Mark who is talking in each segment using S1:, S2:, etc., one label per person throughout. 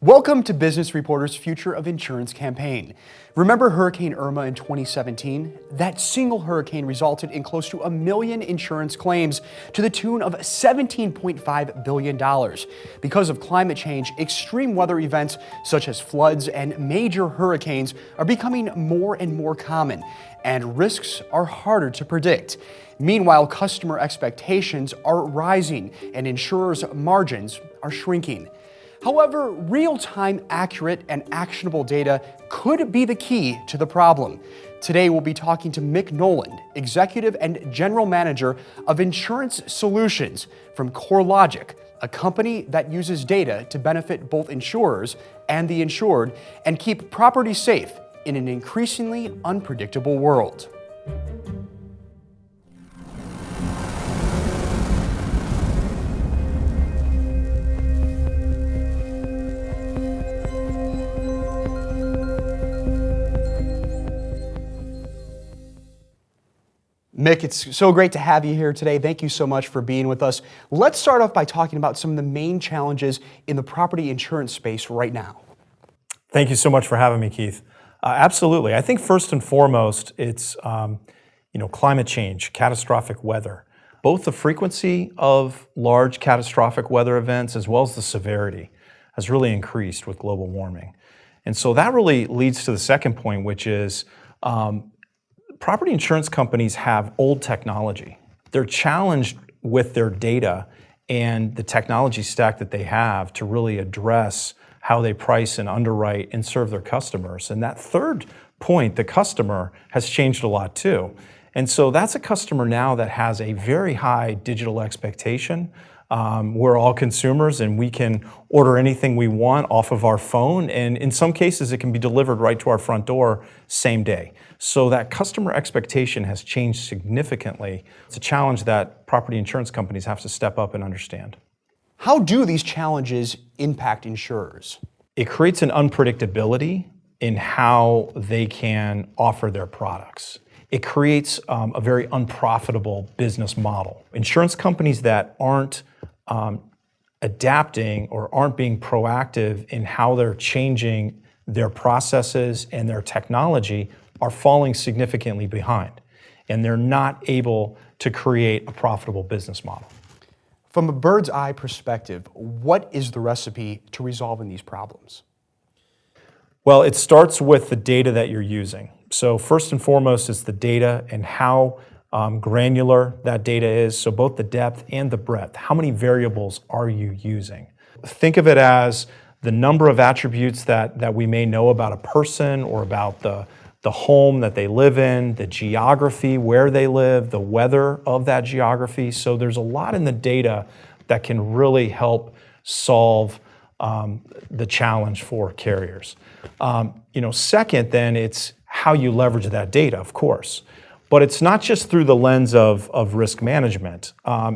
S1: Welcome to Business Reporter's Future of Insurance campaign. Remember Hurricane Irma in 2017? That single hurricane resulted in close to 1 million insurance claims to the tune of $17.5 billion. Because of climate change, extreme weather events such as floods and major hurricanes are becoming more and more common, and risks are harder to predict. Meanwhile, customer expectations are rising and insurers' margins are shrinking. However, real-time, accurate, and actionable data could be the key to the problem. Today, we'll be talking to Mick Noland, Executive and General Manager of Insurance Solutions from CoreLogic, a company that uses data to benefit both insurers and the insured and keep property safe in an increasingly unpredictable world. Mick, it's so great to have you here today. Thank you so much for being with us. Let's start off by talking about some of the main challenges in the property insurance space right now.
S2: Thank you so much for having me, Keith. Absolutely. I think first and foremost, it's climate change, catastrophic weather. Both the frequency of large catastrophic weather events as well as the severity has really increased with global warming. And so that really leads to the second point, which is property insurance companies have old technology. They're challenged with their data and the technology stack that they have to really address how they price and underwrite and serve their customers. And that third point, the customer, has changed a lot too. And so that's a customer now that has a very high digital expectation. We're all consumers and we can order anything we want off of our phone, and in some cases it can be delivered right to our front door same day. So that customer expectation has changed significantly. It's a challenge that property insurance companies have to step up and understand.
S1: How do these challenges impact insurers?
S2: It creates an unpredictability in how they can offer their products. It creates a very unprofitable business model. Insurance companies that aren't adapting or aren't being proactive in how they're changing their processes and their technology are falling significantly behind, and they're not able to create a profitable business model.
S1: From a bird's eye perspective, what is the recipe to resolving these problems?
S2: Well, it starts with the data that you're using. So first and foremost is the data and how granular that data is. So both the depth and the breadth. How many variables are you using? Think of it as the number of attributes that we may know about a person or about the home that they live in, the geography, where they live, the weather of that geography. So there's a lot in the data that can really help solve the challenge for carriers. Second, then it's how you leverage that data, of course. But it's not just through the lens of risk management.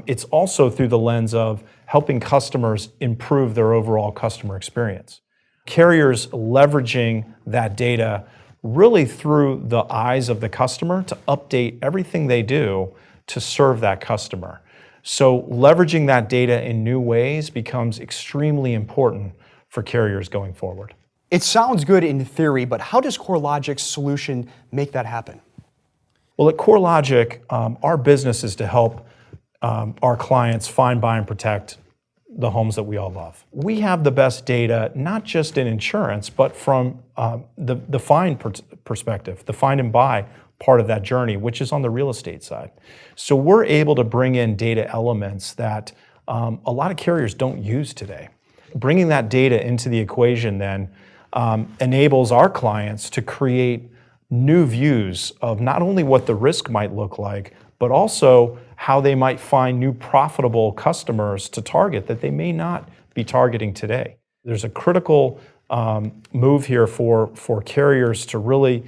S2: It's also through the lens of helping customers improve their overall customer experience. Carriers leveraging that data really through the eyes of the customer to update everything they do to serve that customer. So leveraging that data in new ways becomes extremely important for carriers going forward.
S1: It sounds good in theory, but how does CoreLogic's solution make that happen?
S2: Well, at CoreLogic, our business is to help our clients find, buy, and protect the homes that we all love. We have the best data, not just in insurance, but from the find perspective, the find and buy part of that journey, which is on the real estate side. So we're able to bring in data elements that a lot of carriers don't use today. Bringing that data into the equation then enables our clients to create new views of not only what the risk might look like, but also how they might find new profitable customers to target that they may not be targeting today. There's a critical move here for carriers to really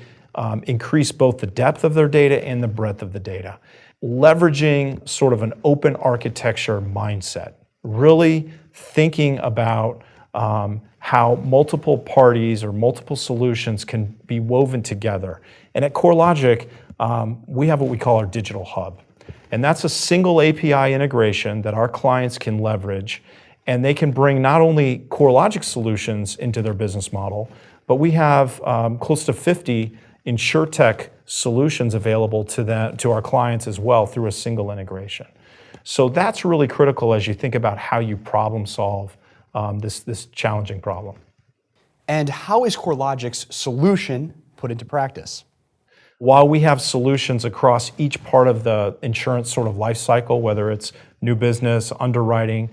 S2: increase both the depth of their data and the breadth of the data. Leveraging sort of an open architecture mindset, really thinking about how multiple parties or multiple solutions can be woven together. And at CoreLogic, we have what we call our digital hub. And that's a single API integration that our clients can leverage And they can bring not only CoreLogic solutions into their business model, but we have close to 50 InsurTech solutions available to our clients as well through a single integration. So that's really critical as you think about how you problem solve this challenging problem.
S1: And how is CoreLogic's solution put into practice?
S2: While we have solutions across each part of the insurance sort of life cycle, whether it's new business, underwriting,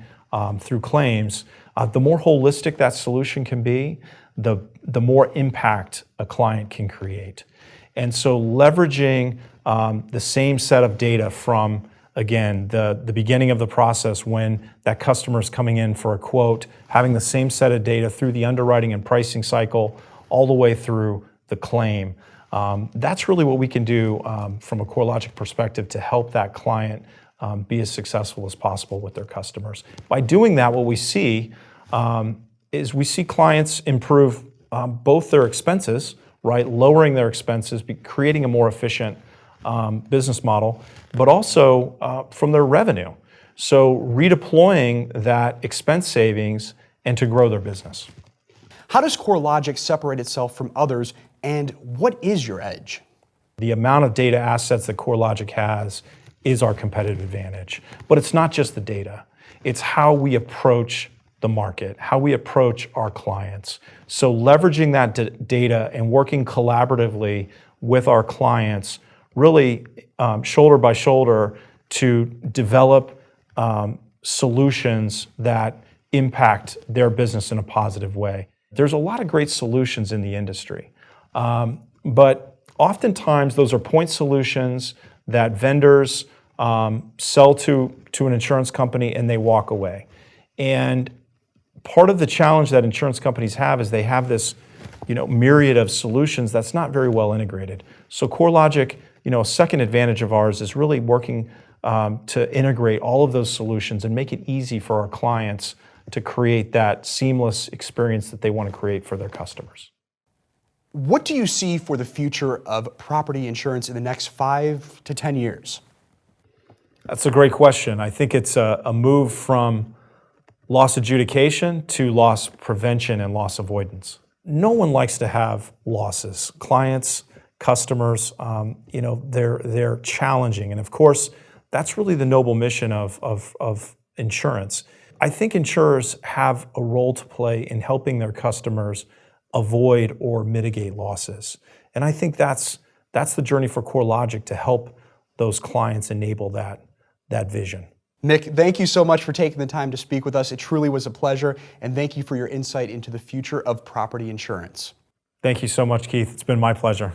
S2: through claims, the more holistic that solution can be, the more impact a client can create. And so leveraging the same set of data from, again, the beginning of the process when that customer is coming in for a quote, having the same set of data through the underwriting and pricing cycle, all the way through the claim. That's really what we can do from a CoreLogic perspective to help that client be as successful as possible with their customers. By doing that, what we see is we see clients improve both their expenses, right, lowering their expenses, creating a more efficient business model, but also from their revenue. So redeploying that expense savings and to grow their business.
S1: How does CoreLogic separate itself from others, and what is your edge?
S2: The amount of data assets that CoreLogic has is our competitive advantage. But it's not just the data. It's how we approach the market, how we approach our clients. So leveraging that data and working collaboratively with our clients, really shoulder by shoulder, to develop solutions that impact their business in a positive way. There's a lot of great solutions in the industry, but oftentimes those are point solutions that vendors sell to an insurance company and they walk away. And part of the challenge that insurance companies have is they have this, myriad of solutions that's not very well integrated. So CoreLogic, a second advantage of ours is really working to integrate all of those solutions and make it easy for our clients to create that seamless experience that they want to create for their customers.
S1: What do you see for the future of property insurance in the next 5 to 10 years?
S2: That's a great question. I think it's a move from loss adjudication to loss prevention and loss avoidance. No one likes to have losses. Clients, customers, they're challenging. And of course, that's really the noble mission of insurance. I think insurers have a role to play in helping their customers avoid or mitigate losses. And I think that's the journey for CoreLogic to help those clients enable that vision.
S1: Nick, thank you so much for taking the time to speak with us. It truly was a pleasure, and thank you for your insight into the future of property insurance.
S2: Thank you so much, Keith. It's been my pleasure.